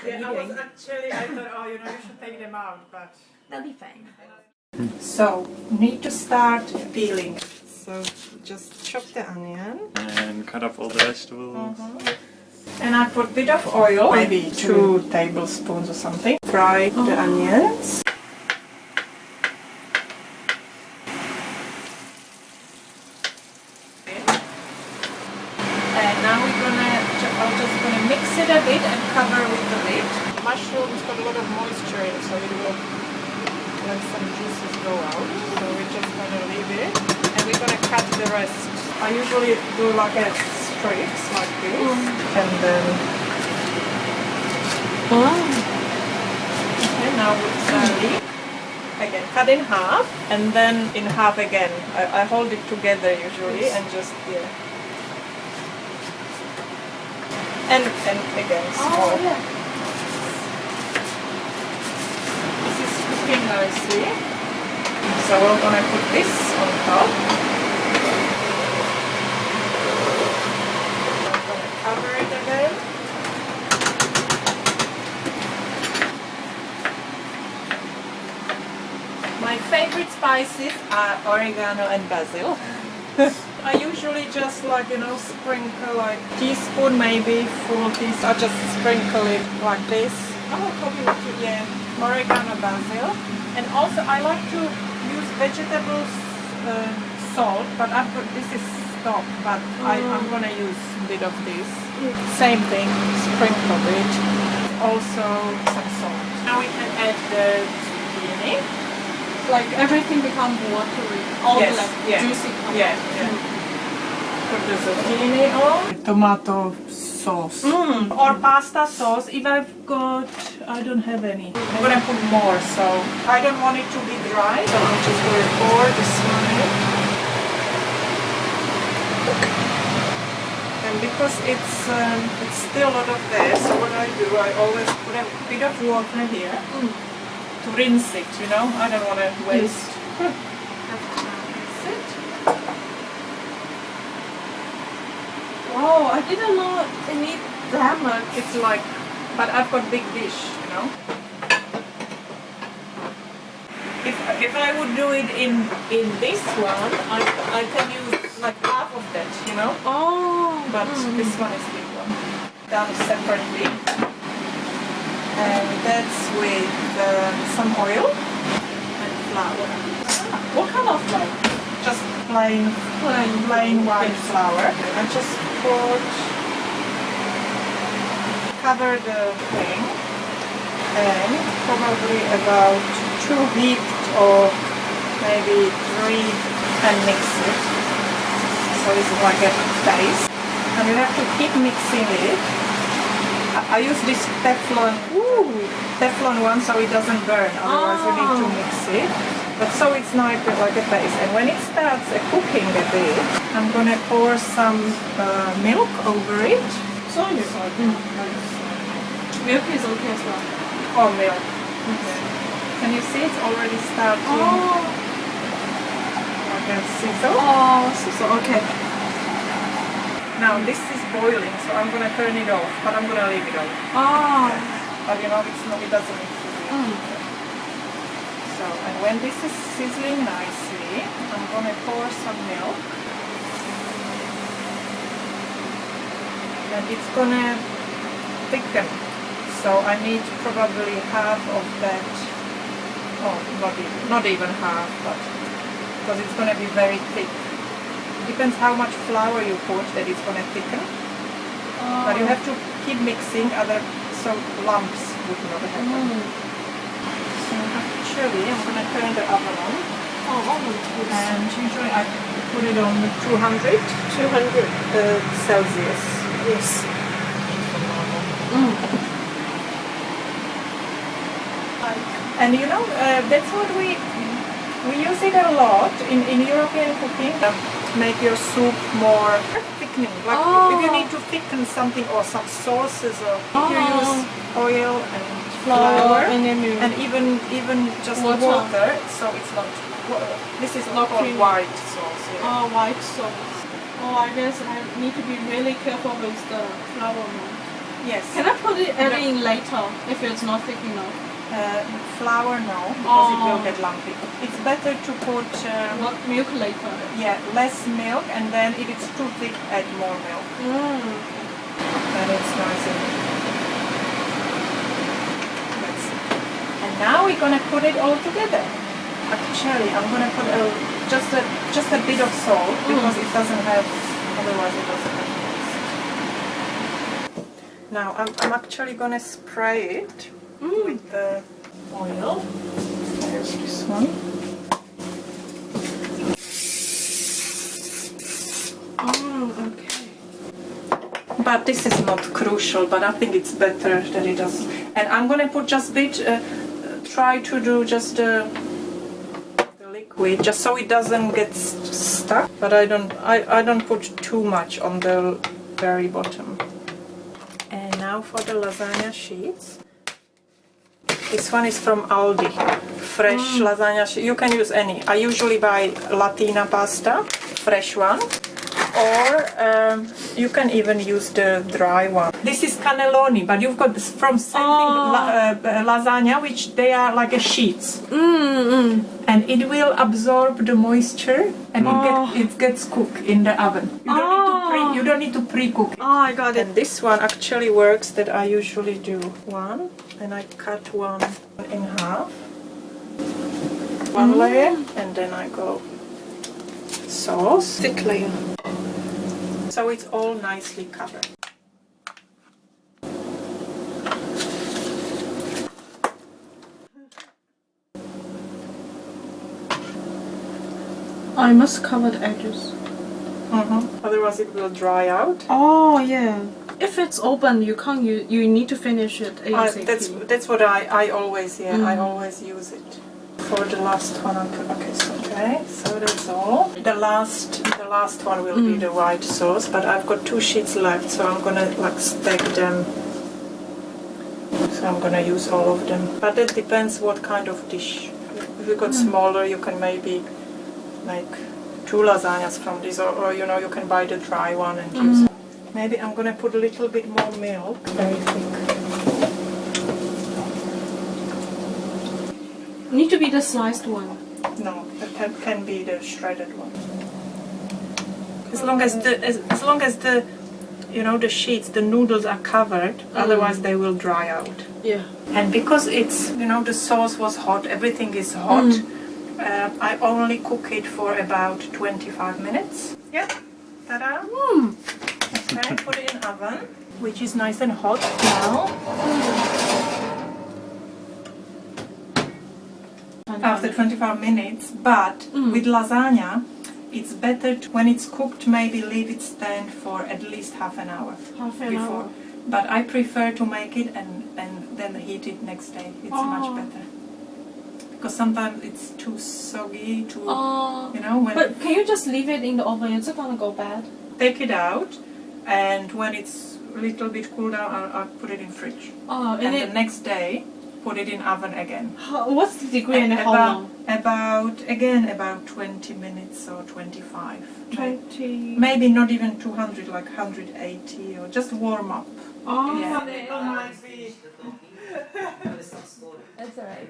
Yeah, I thought, oh, you should take them out, but they'll be fine. So, need to start peeling. So, just chop the onion. And cut up all the vegetables. And I put a bit of oil, maybe 2 tablespoons or something. Fry the onions. And now I'm just gonna mix it a bit and cover with the lid. Mushrooms got a lot of moisture in, so it will let some juices go out. So we're just gonna leave it, and we're gonna cut the rest. I usually do like a strips like this, and then. Okay, now with the leaf. Again, cut in half, and then in half again. I hold it together usually, and just and again small. Oh, yeah. This is cooking nicely. So we're gonna put this on top. I'm gonna cover it again. My favorite spices are oregano and basil. I usually just sprinkle like teaspoon, maybe full teaspoon. I just sprinkle it like this. Yeah, oregano, basil, and also I like to use vegetables salt, but this is stock. But I'm gonna use a bit of this. Same thing, sprinkle it. Also some salt. Now we can add the zucchini. Like everything becomes watery. All the juicy part. Yeah. Put the zucchini on. Tomato sauce. Or pasta sauce. If I've got, I don't have any. I'm gonna put more, so I don't want it to be dry. So I'm just gonna pour this one in. And because it's still a lot of there, so what I do, I always put a bit of water here. To rinse it, I don't want to waste. Rinse it. Wow, I didn't know they need that much. It's like, but I've got big dish, If I would do it in this one, I can use like half of that, Oh. But this one is big one. Done separately. And that's with some oil and flour. What kind of flour? Just plain white flour. I just cover the thing, and probably about 2 heaped or maybe 3, and mix it. So it's like a paste. And you have to keep mixing it. I use this Teflon one so it doesn't burn, otherwise you need to mix it. But so it's nice like a paste. And when it starts cooking a bit, I'm gonna pour some milk over it. Soy milk. Milk is okay as well. Oh, milk. Okay. Can you see it's already starting? Like a sizzle. Sizzle, okay. Now this is boiling, so I'm gonna turn it off, but I'm gonna leave it on. But it doesn't need to be. So, and when this is sizzling nicely, I'm gonna pour some milk. And it's gonna thicken. So I need probably half of that. Oh, not even half, but because it's gonna be very thick. Depends how much flour you put that it's going to thicken. But you have to keep mixing, so lumps would not happen. So actually I'm going to turn the oven on. And usually I put it on 200 Celsius. Yes. And that's what we use it a lot in European cooking. Make your soup more thickening. Like if you need to thicken something or some sauces, or you use oil and flour and even just water. So it's not. This is not called white sauce. Yeah. White sauce. I guess I need to be really careful with the flour. Yes. Can I put it in later if it's not thick enough? Flour, no, because it will Oh. get lumpy. It's better to put What milk later? less milk, and then if it's too thick, add more milk. And it's nice and that's it. And now we're gonna put it all together. Actually, I'm gonna put just a bit of salt because it doesn't have, otherwise it doesn't have taste. Now I'm actually gonna spray it with the oil. There's this one. Okay. But this is not crucial, but I think it's better that it does. And I'm gonna put just a bit, try to do just the liquid, just so it doesn't get stuck. But I don't put too much on the very bottom. And now for the lasagna sheets. This one is from Aldi, fresh lasagna sheet. You can use any. I usually buy Latina pasta, fresh one. Or you can even use the dry one. This is cannelloni, but you've got this from lasagna, which they are like a sheets, and it will absorb the moisture, and it gets cooked in the oven. You don't need to pre-cook it. Oh, I got it. And this one actually works. That I usually do one, and I cut one in half, one layer, and then I go sauce, thick layer. So it's all nicely covered. I must cover the edges. Otherwise it will dry out. Oh yeah. If it's open, you can't. You need to finish it ASAP. That's what I always I always use it. For the last one, so that's all. The last one will be the white sauce, but I've got 2 sheets left, so I'm gonna like stack them. So I'm gonna use all of them. But it depends what kind of dish. If you got smaller, you can maybe make 2 lasagnas from this, or you know, you can buy the dry one and use it. Maybe I'm gonna put a little bit more milk, very thick. Need to be the sliced one. No, it can be the shredded one. As long as the you know, the sheets, the noodles are covered, otherwise they will dry out. Yeah. And because it's, you know, the sauce was hot, everything is hot, I only cook it for about 25 minutes. Yeah, ta-da! Okay, put it in oven, which is nice and hot now. After 25 minutes, but with lasagna, it's better when it's cooked, maybe leave it stand for at least half an hour before. But I prefer to make it and then heat it next day. It's much better. Because sometimes it's too soggy, too, you know. But can you just leave it in the oven? Is it gonna go bad? Take it out, and when it's a little bit cooled down, I'll put it in fridge. Oh, and the next day, put it in oven again. What's the degree and how long? About 20 minutes or 25. 20. Maybe not even 200, like 180, or just warm up. Oh, Yeah. that might be. That's alright.